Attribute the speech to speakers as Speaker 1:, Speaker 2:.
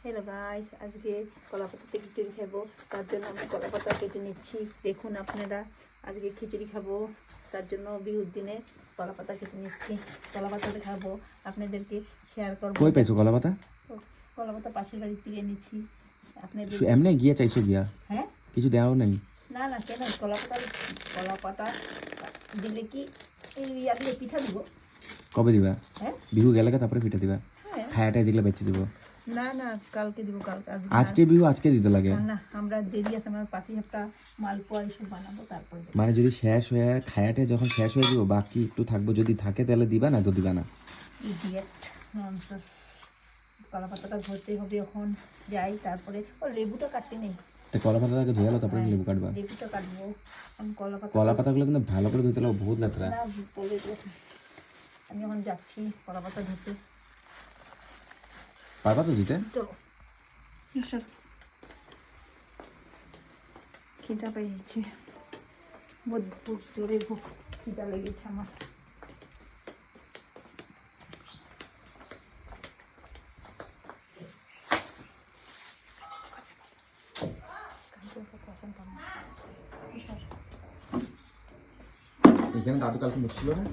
Speaker 1: Hello guys, আজকে কলাপাতাতে খিচুড়ি খাবো। তার জন্য আমি কলাপাতা কেটে নিচ্ছি। দেখুন আপনারা, আজকে খিচুড়ি খাবো, তার জন্য বিহুর দিনে কলাপাতা কেটে নিচ্ছি। কলাপাতাতে খাবো, আপনাদেরকে শেয়ার করবো।
Speaker 2: কই পাইছো কলাপাতা?
Speaker 1: কলাপাতা পাশের বাড়ি থেকে নিচ্ছি। আপনাদের
Speaker 2: এমনি গিয়ে চাইছো গিয়া?
Speaker 1: হ্যাঁ,
Speaker 2: কিছু দেওয়াও নাই?
Speaker 1: না না, কেন? কলাপাতা দিলে কি এই আজকে পিঠা দিব।
Speaker 2: কবে দিবা?
Speaker 1: হ্যাঁ,
Speaker 2: বিহু গেলে তারপরে পিঠা দিবা?
Speaker 1: হ্যাঁ,
Speaker 2: খায়াটা যেগুলো বেঁচে দিব?
Speaker 1: না না, কালকে দিব। কালকে
Speaker 2: আজকে বিহু আজকে দিতে লাগে?
Speaker 1: না, আমরা দেরি আছে, আমার পাটি সাপটা মালপোয়া এসব বানাবো, তারপরে দেবো।
Speaker 2: মানে যদি শেষ হয়ে খায়াটা যখন শেষ হয়ে যাব বাকি একটু থাকবো, যদি থাকে তাহলে দিবা, না তো দিবা না।
Speaker 1: Idiot, nonsense. কলাপাতাটা ধরতে হবে, এখন যাই, তারপরে ও লেবুটা কাটতে নেই।
Speaker 2: কলাপাতাটাকে ধুয়ে তারপরে লেবু কাটবা?
Speaker 1: লেবুটা কাটবো। আমি
Speaker 2: কলাপাতাগুলো কিন্তু ভালো করে ধুতে লাগবে, বহুত লেতরা।
Speaker 1: না, বলে দিয়েছি। আমি এখন যাচ্ছি কলাপাতা ধুতে।
Speaker 2: পারবা তো দিতে?
Speaker 1: চলো, খিদা পেয়েছে, বহুত জোরে খিদা লেগেছে আমার।
Speaker 2: এখানে দাদু কালকে মুখছিল না?